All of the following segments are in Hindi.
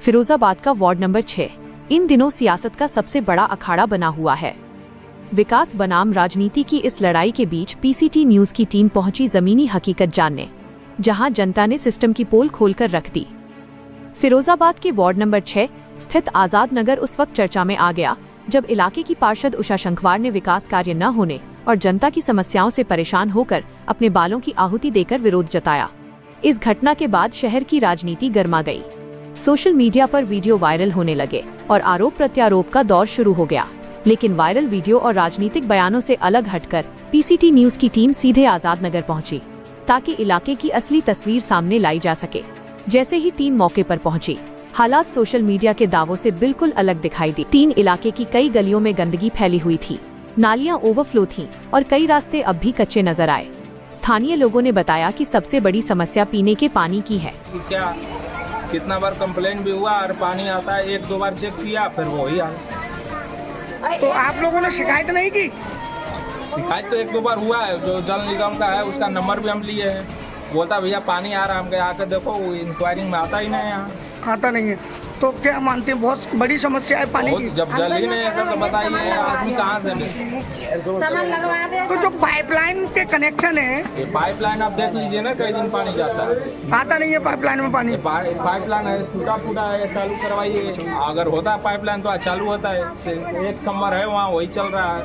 फिरोजाबाद का वार्ड नंबर 6 इन दिनों सियासत का सबसे बड़ा अखाड़ा बना हुआ है। विकास बनाम राजनीति की इस लड़ाई के बीच पीसीटी न्यूज की टीम पहुंची जमीनी हकीकत जानने, जहां जनता ने सिस्टम की पोल खोलकर रख दी। फिरोजाबाद के वार्ड नंबर 6 स्थित आजाद नगर उस वक्त चर्चा में आ गया जब इलाके की पार्षद उषा शंखवार ने विकास कार्य न होने और जनता की समस्याओं से परेशान होकर अपने बालों की आहुति देकर विरोध जताया। इस घटना के बाद शहर की राजनीति गर्मा गई। सोशल मीडिया पर वीडियो वायरल होने लगे और आरोप प्रत्यारोप का दौर शुरू हो गया। लेकिन वायरल वीडियो और राजनीतिक बयानों से अलग हटकर पीसीटी न्यूज की टीम सीधे आजाद नगर पहुंची ताकि इलाके की असली तस्वीर सामने लाई जा सके। जैसे ही टीम मौके पर पहुंची, हालात सोशल मीडिया के दावों से बिल्कुल अलग दिखाई दी। इलाके की कई गलियों में गंदगी फैली हुई थी, नालियां ओवरफ्लो थीं और कई रास्ते अब भी कच्चे नजर आए। स्थानीय लोगों ने बताया कि सबसे बड़ी समस्या पीने के पानी की है। क्या कितना बार कंप्लेंट भी हुआ और पानी आता है, एक दो बार चेक किया फिर वो ही आया। तो आप लोगों ने शिकायत नहीं की? शिकायत तो एक दो बार हुआ है, जो जल निगम का है उसका नंबर भी हम लिए हैं। बोलता भैया पानी आ रहा है, हम गए आकर देखो वो इंक्वायरिंग में आता ही नहीं है, यहाँ आता नहीं है। तो क्या मानते हैं बहुत बड़ी समस्या है पानी की? जब जल ही नहीं है सर तो बताइए आदमी कहाँ से ले? तो जो पाइपलाइन के कनेक्शन है, ये पाइपलाइन आप देख लीजिए ना, कई दिन पानी जाता है, आता नहीं है पाइपलाइन में पानी। पाइपलाइन है टूटा फूटा है, चालू करवाइए। अगर होता है पाइपलाइन तो चालू होता है, एक समर है वहाँ वही चल रहा है।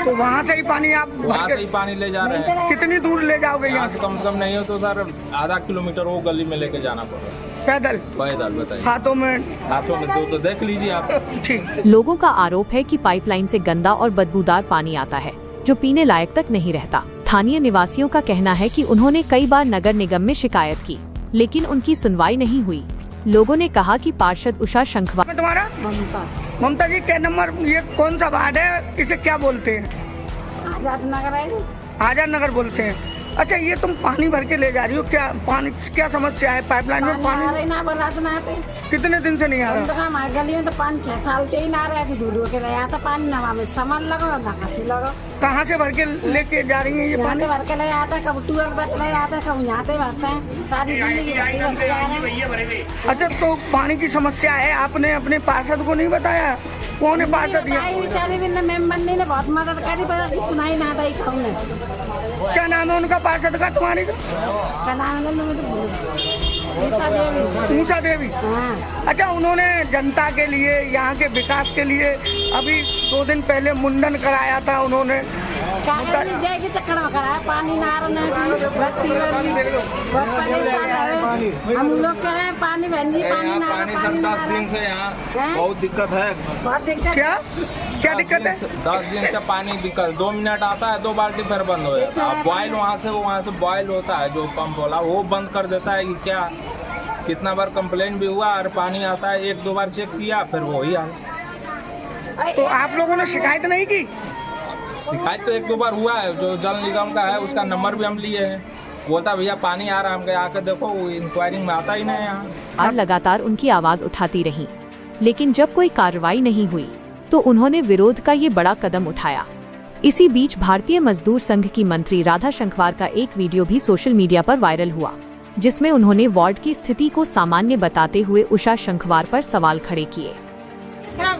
तो वहाँ से ही पानी आप वहाँ से ही पानी ले जा रहे हैं। कितनी दूर ले जाओगे? यहाँ से कम नहीं हो तो सर आधा किलोमीटर वो गली में लेके जाना पड़ेगा। पैदल बताइए। हाथों में तो देख लीजिए आप। ठीक। लोगों का आरोप है कि पाइपलाइन से गंदा और बदबूदार पानी आता है जो पीने लायक तक नहीं रहता। स्थानीय निवासियों का कहना है कि उन्होंने कई बार नगर निगम में शिकायत की, लेकिन उनकी सुनवाई नहीं हुई। लोगों ने कहा कि पार्षद उषा शंखवार। तुम्हारा ममता जी क्या नंबर, ये कौन सा वार्ड है, इसे क्या बोलते हैं? आजाद नगर है। आजाद नगर बोलते हैं। अच्छा, ये तुम पानी भर के ले जा रही हो, क्या पानी क्या समस्या है? पाइपलाइन में पानी ना कितने दिन से नहीं आ रहा? हमारी गली में तो 5-6 साल से ही ना रहा है, दूर के रहा था पानी, नवा में सामान लगाओ ना कसी लगाओ। कहाँ से भर के लेके जा रही है ये पानी? भर के ले आता है, कब ट्यूबवेल पर ले आता है, कब यहाँ से भरते हैं, सारी जिंदगी। अच्छा, तो पानी की समस्या है, आपने अपने पार्षद को नहीं बताया? कौन है पार्षद? मेम्बर ने बहुत मदद करी पर सुनाई ना दी। क्या नाम है उनका पार्षद का, तुम्हारी का? क्या नाम है? ऊषा देवी। हाँ। अच्छा, उन्होंने जनता के लिए, यहाँ के विकास के लिए अभी 2 दिन पहले मुंडन कराया था उन्होंने। के चक्कर में कराया, पानी ना हम लोग कह रहे हैं पानी बहन जी, पानी ना। पानी 10 दिन से यहाँ बहुत दिक्कत है। बहुत दिक्कत। क्या दिक्कत है? 10 दिन से पानी दिक्कत, 2 मिनट आता है 2 बाल्टी फिर बंद हो जाता है। बॉयल वहाँ से बॉयल होता है, जो पंप वाला वो बंद कर देता है। कि क्या कितना बार कंप्लेन भी हुआ और पानी आता है, एक दो बार चेक किया फिर वो ही आया। तो आप लोगों ने शिकायत नहीं की? शिकायत तो एक दो बार हुआ है, जो जल निगम का है उसका नंबर भी हम लिए हैं। बोलता भैया पानी आ रहा है, हम गए आकर देखो वो इंक्वायरिंग में आता ही नहीं है यहाँ। लगातार उनकी आवाज उठाती रही, लेकिन जब कोई कार्रवाई नहीं हुई तो उन्होंने विरोध का ये बड़ा कदम उठाया। इसी बीच भारतीय मजदूर संघ की मंत्री राधा शंखवार का एक वीडियो भी सोशल मीडिया पर वायरल हुआ, जिसमें उन्होंने वार्ड की स्थिति को सामान्य बताते हुए उषा शंखवार पर सवाल खड़े किए।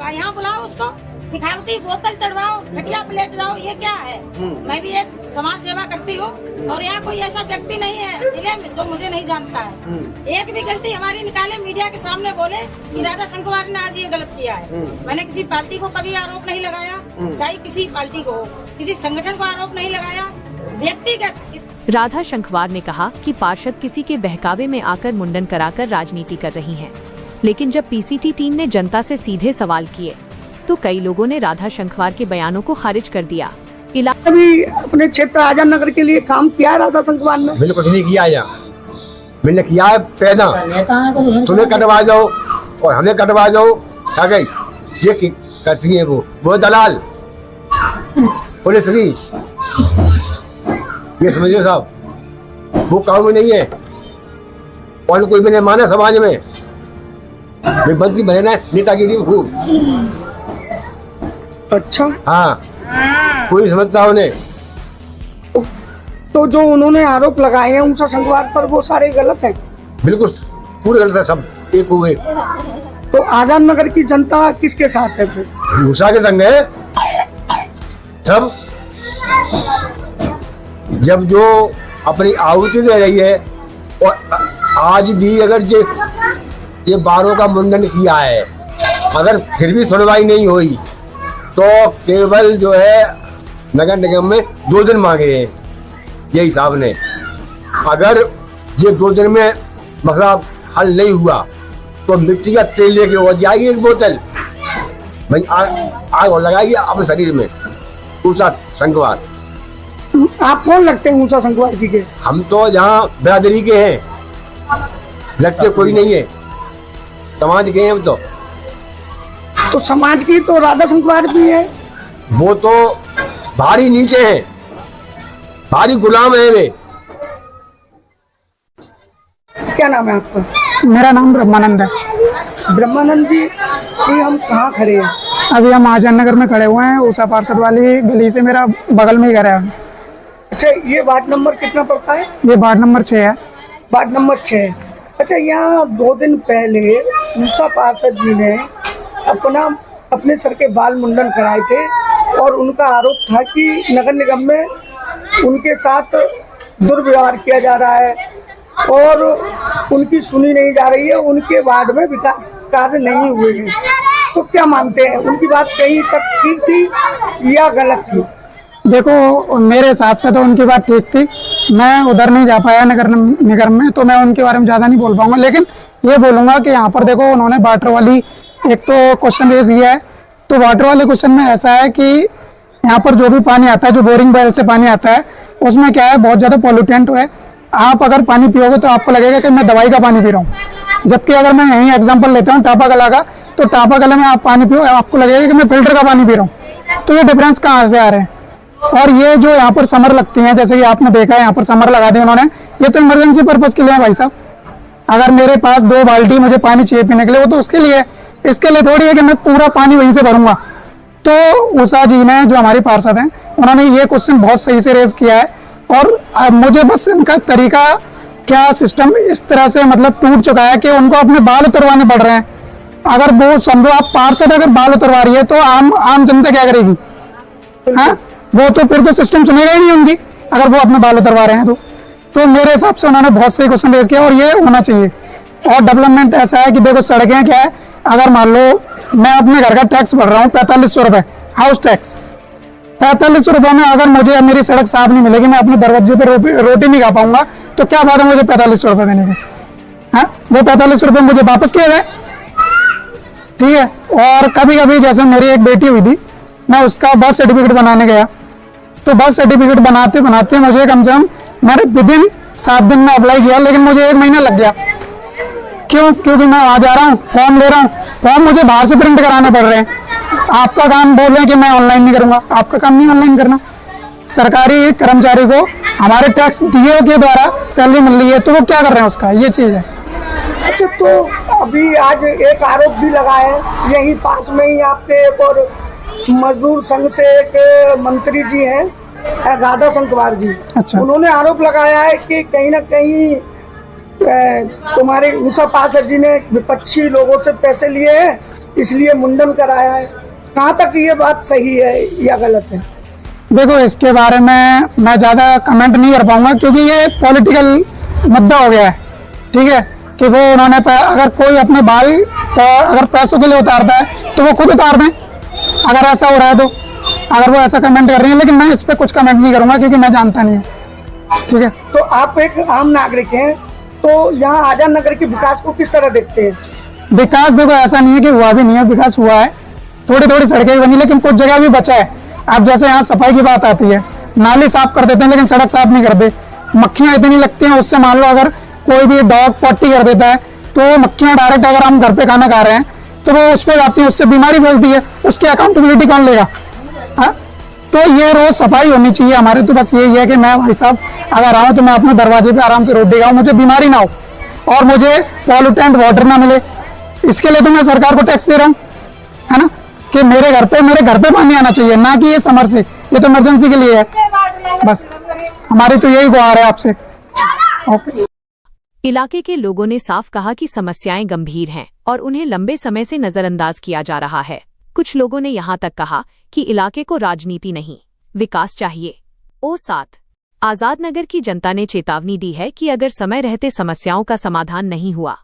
यहाँ बुलाओ उसको, दिखावटी बोतल चढ़वाओ, घटिया प्लेट लाओ, ये क्या है? मैं भी एक समाज सेवा करती हूँ और यहाँ कोई ऐसा व्यक्ति नहीं है जिले में जो मुझे नहीं जानता है। एक भी गलती हमारी निकाले, मीडिया के सामने बोले कि राधा शंखवार ने आज ये गलत किया है। मैंने किसी पार्टी को कभी आरोप नहीं लगाया, चाहे किसी पार्टी को, किसी संगठन को आरोप नहीं लगाया, व्यक्तिगत। राधा शंखवार ने कहा कि पार्षद किसी के बहकावे में आकर मुंडन कराकर राजनीति कर रही हैं। लेकिन जब पीसीटी टीम ने जनता से सीधे सवाल किए तो कई लोगों ने राधा शंखवार के बयानों को खारिज कर दिया। अभी अपने क्षेत्र आजाद नगर के लिए काम किया राधा शंखवार ने? बिल्कुल कुछ नहीं किया यहाँ, मैंने किया है पैदा। तुम्हें कटवा जाओ और हमें कटवा जाओ, क्या गई ये करती है वो दलाल पुलिस की। ये समझिए साहब, वो काम में नहीं है और कोई भी नहीं माना समाज में। बंदी बने ना नेतागिरी खूब। अच्छा, हाँ, कोई समझता उन्हें। तो जो उन्होंने आरोप लगाए हैं उषा शंखवार पर, वो सारे गलत हैं? बिल्कुल पूरे गलत है सब। एक हो गए। तो आजाद नगर की जनता किसके साथ है फिर? मूसा के संग है सब। जब जो अपनी आहुति दे रही है, और आज भी अगर ये बारों का मुंडन किया है, अगर फिर भी सुनवाई नहीं हुई तो केवल जो है नगर निगम में 2 दिन मांगे हैं यही साहब ने। अगर ये 2 दिन में मसला हल नहीं हुआ तो मिट्टी का तेल लेके हो जाएगी एक बोतल, भाई आग और लगाएगी अपने शरीर में। ऊषा संघवार। आप कौन लगते हैं ऊषा संघवार जी के? हम तो यहाँ बिरादरी के हैं, लगते कोई नहीं है, समाज के हैं हम तो समाज की तो राधा संघवार भी है। वो तो भारी नीचे हैं, भारी गुलाम है वे। क्या नाम है आपका? मेरा नाम ब्रह्मानंद है। ब्रह्मानंद जी, ये हम कहाँ खड़े हैं? अभी हम आजाद नगर में खड़े हुए हैं, ऊषा पार्षद वाली गली से मेरा बगल में ही घर है। अच्छा, ये वार्ड नंबर कितना पड़ता है? ये वार्ड नंबर 6 है। Ward number 6। अच्छा, यहाँ 2 दिन पहले ऊषा पार्षद जी ने अपने सर के बाल मुंडन कराए थे और उनका आरोप था कि नगर निगम में उनके साथ दुर्व्यवहार किया जा रहा है और उनकी सुनी नहीं जा रही है, उनके वार्ड में विकास कार्य नहीं हुए हैं। तो क्या मानते हैं, उनकी बात कहीं तक ठीक थी या गलत थी? देखो, मेरे हिसाब से तो उनकी बात ठीक थी। मैं उधर नहीं जा पाया नगर निगम में, तो मैं उनके बारे में ज़्यादा नहीं बोल पाऊंगा। लेकिन ये बोलूँगा कि यहाँ पर देखो, उन्होंने वाटर वाली एक तो क्वेश्चन रेज किया है। तो वाटर वाले क्वेश्चन में ऐसा है कि यहाँ पर जो भी पानी आता है, जो बोरिंग वेल से पानी आता है, उसमें क्या है, बहुत ज़्यादा पॉल्यूटेंट है। आप अगर पानी पियोगे तो आपको लगेगा कि मैं दवाई का पानी पी रहा हूँ। जबकि अगर मैं यही एग्जांपल लेता हूँ टापा गला का, तो टापा गला में आप पानी पियो, आपको लगेगा कि मैं फिल्टर का पानी पी रहा हूँ। तो ये डिफरेंस कहाँ से आ रहे हैं? और ये जो यहाँ पर समर लगती है, जैसे कि आपने देखा है यहाँ पर समर लगा दी उन्होंने, ये तो इमरजेंसी पर्पज के लिए है भाई साहब। अगर मेरे पास 2 बाल्टी मुझे पानी चाहिए पीने के लिए, वो तो उसके लिए, इसके लिए थोड़ी है कि मैं पूरा पानी वहीं से भरूंगा। तो उषा जी ने, जो हमारी पार्षद हैं, उन्होंने ये क्वेश्चन बहुत सही से रेज किया है। और मुझे बस इनका तरीका, क्या सिस्टम इस तरह से मतलब टूट चुका है कि उनको अपने बाल उतरवाने पड़ रहे हैं। अगर वो समझो, आप पार्षद अगर बाल उतरवा रही है तो आम जनता क्या करेगी? हाँ, वो तो फिर तो सिस्टम सुनेगा ही नहीं उनकी, अगर वो अपने बाल उतरवा रहे हैं तो मेरे हिसाब से उन्होंने बहुत सही क्वेश्चन रेज किया और ये होना चाहिए। और डेवलपमेंट ऐसा है कि देखो, सड़कें क्या है, अगर मान लो मैं अपने घर का टैक्स भर रहा हूँ 4500 रुपए, हाउस टैक्स। 4500 रुपए में अगर मुझे मेरी सड़क साफ नहीं मिलेगी, मैं अपने दरवाजे पे रोटी नहीं खा पाऊंगा, तो क्या बात है मुझे 4500 रुपए देने के? हाँ, वो 4500 रुपए मुझे वापस किए गए, ठीक है। और कभी कभी जैसे मेरी एक बेटी हुई थी, मैं उसका बर्थ सर्टिफिकेट बनाने गया, तो बर्थ सर्टिफिकेट बनाते बनाते मुझे कम से कम, मैंने विदिन 7 दिन में अप्लाई किया, लेकिन मुझे 1 महीना लग गया। क्यों? क्योंकि मैं वहां जा रहा हूँ, फॉर्म ले रहा हूँ, फॉर्म मुझे बाहर से प्रिंट कराने पड़ रहे हैं। आपका काम बोल रहे हैं कि मैं ऑनलाइन नहीं करूंगा, आपका काम नहीं ऑनलाइन करना। सरकारी कर्मचारी को हमारे टैक्स डीओ के द्वारा सैलरी मिल रही है, तो वो क्या कर रहे हैं उसका, ये चीज है। अच्छा, तो अभी आज एक आरोप भी लगा है, यही पास में ही आपके एक और मजदूर संघ से एक मंत्री जी हैं, राधा संघवार जी। अच्छा। उन्होंने आरोप लगाया है कि कहीं ना कहीं तुम्हारे ऊषा पार्षद जी ने विपक्षी लोगों से पैसे लिए हैं, इसलिए मुंडन कराया है। कहाँ तक ये बात सही है या गलत है? देखो, इसके बारे में मैं ज़्यादा कमेंट नहीं कर पाऊंगा, क्योंकि ये पॉलिटिकल मुद्दा हो गया है, ठीक है। कि वो उन्होंने अगर कोई अपने बाल अगर पैसों के लिए उतारता है तो वो खुद उतार दें, अगर ऐसा हो रहा है तो, अगर वो ऐसा कमेंट कर रही है। लेकिन मैं इस पर कुछ कमेंट नहीं करूंगा, क्योंकि मैं जानता नहीं हूँ, ठीक है। तो आप एक आम नागरिक हैं, तो यहाँ आजाद नगर के विकास को किस तरह देखते हैं? विकास देखो, ऐसा नहीं है कि हुआ भी नहीं है, विकास हुआ है, थोड़ी थोड़ी सड़कें बनी, लेकिन कुछ जगह भी बचा है। अब जैसे यहाँ सफाई की बात आती है, नाली साफ कर देते हैं लेकिन सड़क साफ नहीं करते, मक्खियां इतनी लगती हैं उससे। मान लो अगर कोई भी डॉग पट्टी कर देता है तो मक्खियां डायरेक्ट, अगर हम घर पे खाना खा रहे हैं तो वो उस पर जाती है, उससे बीमारी फैलती है, उसकी अकाउंटेबिलिटी कौन लेगा? हाँ, तो ये रोज सफाई होनी चाहिए हमारे। तो बस यही है कि मैं भाई साहब अगर आऊँ तो मैं अपने दरवाजे पे आराम से रोटी खाऊं, मुझे बीमारी ना हो और मुझे पॉल्यूटेंट वाटर ना मिले। इसके लिए तो मैं सरकार को टैक्स दे रहा हूँ, है ना, कि मेरे घर पे पानी आना चाहिए, ना कि ये समर से, ये तो इमरजेंसी के लिए है। बस हमारी तो यही गुहार है आपसे। ओके। इलाके के लोगों ने साफ कहा कि समस्याएं गंभीर हैं और उन्हें लंबे समय से नजरअंदाज किया जा रहा है। कुछ लोगों ने यहां तक कहा कि इलाके को राजनीति नहीं, विकास चाहिए। O7 आजाद नगर की जनता ने चेतावनी दी है कि अगर समय रहते समस्याओं का समाधान नहीं हुआ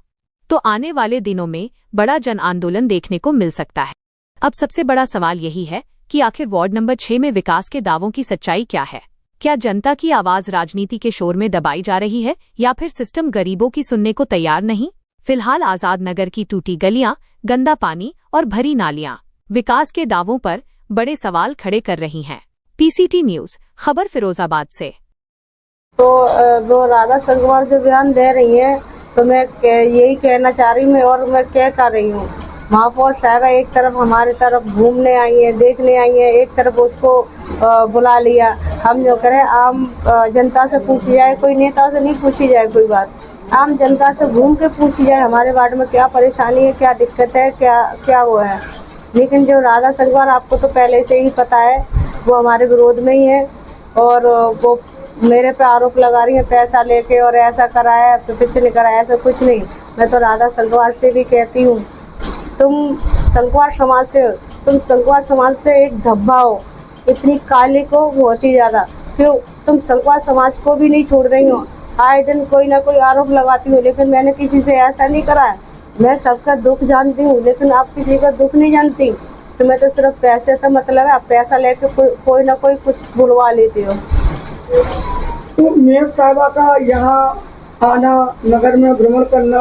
तो आने वाले दिनों में बड़ा जन आंदोलन देखने को मिल सकता है। अब सबसे बड़ा सवाल यही है कि आखिर वार्ड नंबर 6 में विकास के दावों की सच्चाई क्या है? क्या जनता की आवाज राजनीति के शोर में दबाई जा रही है या फिर सिस्टम गरीबों की सुनने को तैयार नहीं? फिलहाल आजाद नगर की टूटी गलियां, गंदा पानी और भरी नालियां विकास के दावों पर बड़े सवाल खड़े कर रही हैं। PCT न्यूज खबर फिरोजाबाद से। तो वो राधा संगवार जो बयान दे रही है, तो मैं यही कहना चाह रही हूँ और मैं क्या कर रही हूँ। महापौर साहबा एक तरफ हमारे तरफ घूमने आई है, देखने आई है, एक तरफ उसको बुला लिया। हम जो करें आम जनता से पूछी जाए, कोई नेता से नहीं पूछी जाए कोई बात, आम जनता से घूम के पूछी जाए हमारे वार्ड में क्या परेशानी है, क्या दिक्कत है, क्या वो है। लेकिन जो राधा संगवार आपको तो पहले से ही पता है, वो हमारे विरोध में ही है और वो मेरे पे आरोप लगा रही है पैसा लेके और ऐसा कराया पिछले नहीं कराया, ऐसा कुछ नहीं। मैं तो राधा संगवार से भी कहती हूँ, तुम संगवार समाज से हो, तुम संगवार समाज पे एक धब्बा हो, इतनी काली को बहुत ही ज़्यादा। क्यों तुम संगवार समाज को भी नहीं छोड़ रही हो? आए दिन कोई ना कोई आरोप लगाती हो, लेकिन मैंने किसी से ऐसा नहीं करा है। मैं सबका दुख जानती हूँ, लेकिन आप किसी का दुख नहीं जानती। तो मैं तो सिर्फ पैसे का मतलब है, आप पैसा लेके कोई ना कोई कुछ बुलवा लेती हो। तो मेयर साहबा का यहाँ आना, नगर में भ्रमण करना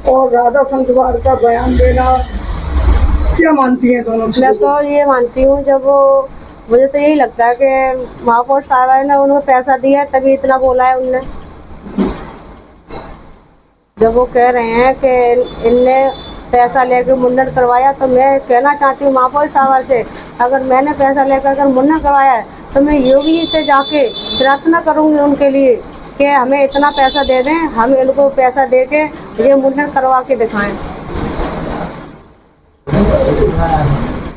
और राधा संगवार का बयान देना, क्या मानती हैं दोनों? मैं तो ये मानती हूँ, जब वो मुझे तो यही लगता है कि महापौर साहबा ने उनको पैसा दिया है तभी इतना बोला है उनने। जब वो कह रहे हैं कि इनने पैसा लेकर मुंडन करवाया, तो मैं कहना चाहती हूँ महापौर साहबा से, अगर मैंने पैसा लेकर अगर मुंडन करवाया है तो मैं योगी जी से जाके प्रार्थना करूँगी उनके लिए कि हमें इतना पैसा दे दें, हम इनको पैसा दे के ये मुंडन करवा के दिखाएं।